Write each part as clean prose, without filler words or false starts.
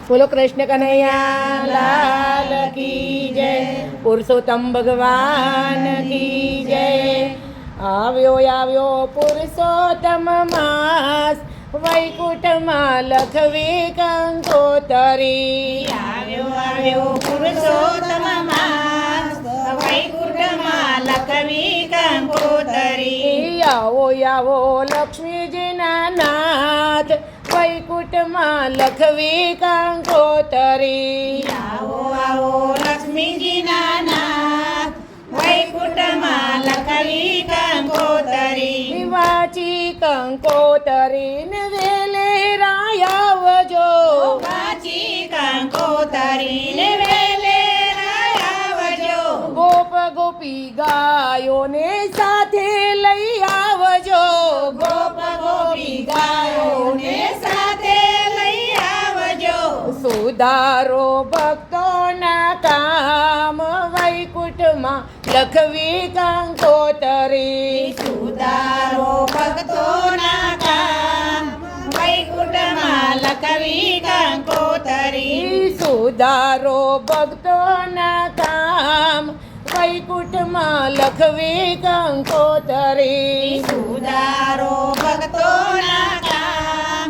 બોલો કૃષ્ણ કનૈયા લાલ કી જય, પુરુષોત્તમ ભગવાન કી જય. આવ્યો પુરુષોત્તમ માસ, વૈકુંઠમાં લખવી કંકોતરી. આવ્યો પુરુષોત્તમ માસ, વૈકુંઠમાં લખવી કંકોતરી. આવો લક્ષ્મીજીના નાથ, વૈકુંઠમાં લખવી કંકોતરી. આવો લક્ષ્મીજીના નાથ, વૈકુંઠમાં લખવી કંકોતરી. વાંચી કંકોતરી ને વેલે રાયાવજો, વાંચી કંકોતરી ને વેલે આવજો. ગોપ ગોપી ગાયોને સાથે લઈ આવજો, ગોપ ગોપી ગાયોને સાથે લઈ આવજો. સુધારો ભક્તોના કામ, વૈકુંઠમાં લખવી કંકોતરી. સુધારો ભક્તોના કામ, વૈકુંઠમાં લખવી કંકોતરી. સુધારો ભક્તોના કામ, વૈકુંઠમાં લખવી કંકોતરી. સુધારો ભક્તોના કામ,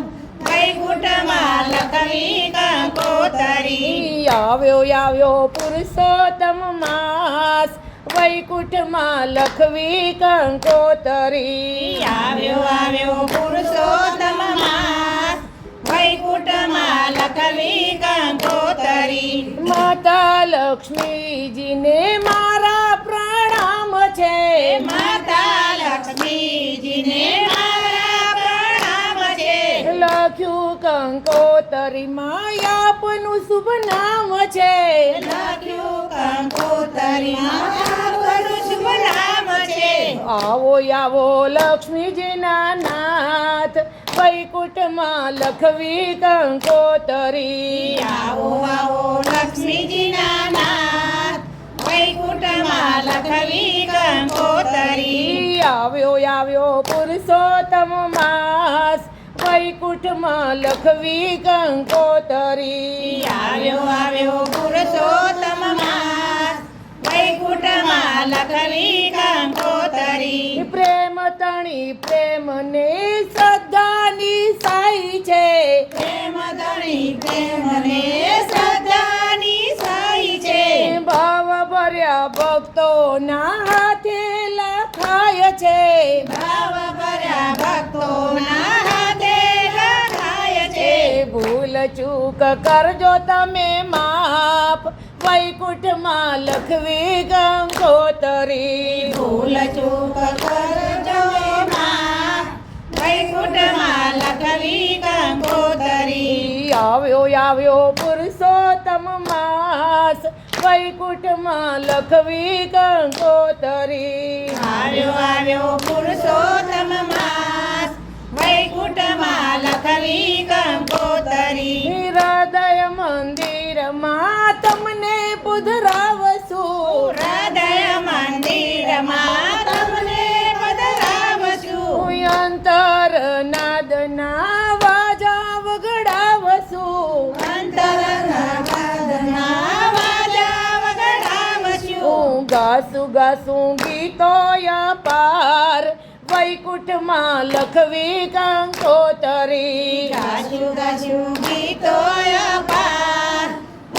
વૈકુંઠમાં લખવી કંકોતરી. આવ્યો પુરુષોત્તમ માસ, વૈકુંઠમાં લખવી કંકોતરી. આવ્યો પુરુષોત્તમ માસ, વૈકુંઠમાં લખવી કંકોતરી. માતા લક્ષ્મીજીને મારા પ્રણામ છે, માતા લક્ષ્મીજીને મારા પ્રણામ છે. લખ્યું કંકોતરીમાં આપનું શુભ નામ છે. લખ્યું કંકોતરીમાં આપનું શુભ નામ છે. આવો લક્ષ્મીજીના નાથ, વૈકુંઠમાં લખવી કંકોતરી. આવો લક્ષ્મીજીના નાથ, વૈકુંઠમાં લખવી કંકોતરી. આવ્યો પુરુષોત્તમ માસ, વૈકુંઠમાં લખવી કંકોતરી. આવ્યો પુરુષોત્તમ માસ, વૈકુંઠમાં લખવી કંકોતરી. પ્રેમ તણી પ્રેમને શ્રદ્ધાની સાઈ છે, પ્રેમ ધણી પ્રેમને શ્રદ્ધાની સાઈ છે. ભાવ ભર્યા ભક્તોના હાથે લખાય છે. ભાવ ભર્યા ભક્તોના હાથે લખાય છે. ભૂલ ચૂક કરજો તમે માફ, વૈકુંઠમાં લખવી કંકોતરી. ભૂલ ચૂક કરજો માફ, વૈકુંઠમાં લખવી કંકોતરી. આવ્યો પુરુષોત્તમ માસ, વૈકુંઠમાં લખવી કંકોતરી. આવ્યો પુરુષોત્તમ માસ, વૈકુંઠમાં લખવી કંકોતરી. હૃદય મંદિરમાં તમને પુધરાવશું, હૃદય મંદિરમાં તમને પધરાવશું. અંતર નાદના વાજા વગડાવશું, અંતરના વાજા વગડાવશું. ગાસું ગીતો અપાર, વૈકુંઠમાં લખવી કંકોતરી. ગાશું ગીતો અપાર,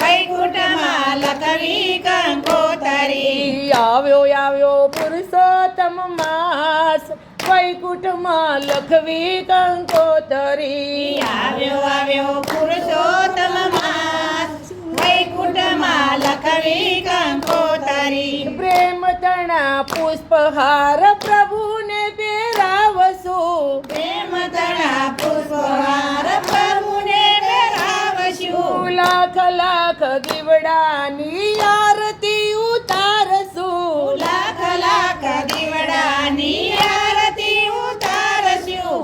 વૈકુંઠમાં લખવી કંકોતરી. આવ્યો પુરુષોત્તમ માસ, વૈકુંઠમાં લખવી કંકોતરી. આવ્યો પુરુષોત્તમ માસ, વૈકુંઠમાં લખવી કંકોતરી. પ્રેમ તણા પુષ્પહાર પ્રભુને પહેરાવશું, પ્રેમ તણા પુષ્પહાર પ્રભુને પહેરાવશું. લાખ દીવડાની આરતી ઉતારશું, લાખ દીવડાની આરતી ઉતારશું.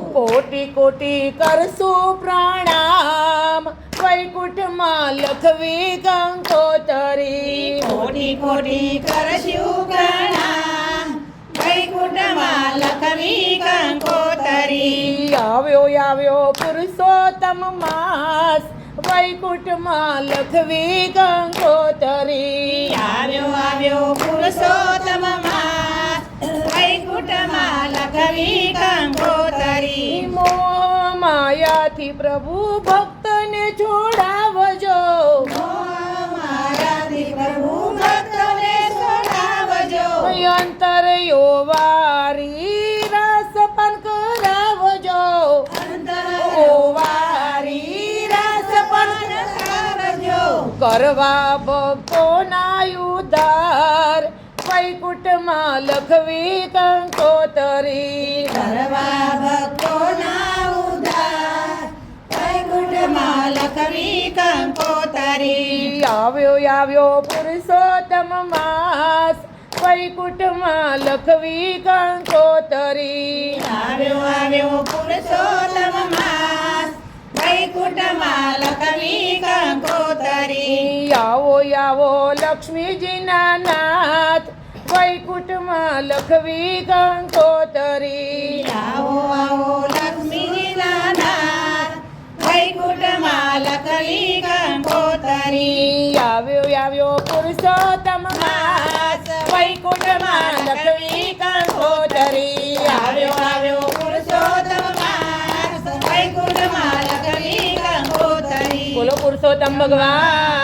કોટી કરશું પ્રણામ, વૈકુંઠમાં લખવી કંકોતરી. કોટી કરશું પ્રણામ, વૈકુંઠમાં લખવી કંકોતરી. આવ્યો પુરુષોત્તમ માસ, વૈકુંઠમાં લખવી કંકોતરી. આવ્યો આવ્યો પુરુષોત્તમ માસ વૈકુંઠમાં લખવી કંકોતરી. મોહ માયાથી પ્રભુ ભક્તને છોડાવજો. મારાથી પ્રભુ ભક્તોને છોડાવજો. અંતર યોવારી રસ પાન કરાવજો. ઓવારી રસ પાન કરજો. કરવા ભક્તોના ઉદ્ધાર વૈકુંઠમાં લખવી કંકોતરી. કરવા ભક્તોના ઉદ્ધાર વૈકુંઠમાં લખવી કંકોતરી. આવ્યો આવ્યો પુરુષોત્તમ માસ વૈકુંઠમાં લખવી કંકોતરી. આવ્યો આવ્યો પુરુષોત્તમ માસ વૈકુંઠમાં લખવી કંકોતરી. આવો આવો લક્ષ્મીજીના નાથ વૈકુંઠમાં લખવી કંકોતરી. આવો આવો લક્ષ્મીજીના નાથ વૈકુંઠમાં લખવી કંકોતરી. આવ્યો આવ્યો પુરુષોત્તમ માસ વૈકુંઠમાં લખવી કંકોતરી. આવ્યો આવ્યો પુરુષોત્તમ માસ વૈકુંઠમાં લખવી કંકોતરી. બોલો પુરુષોત્તમ ભગવાન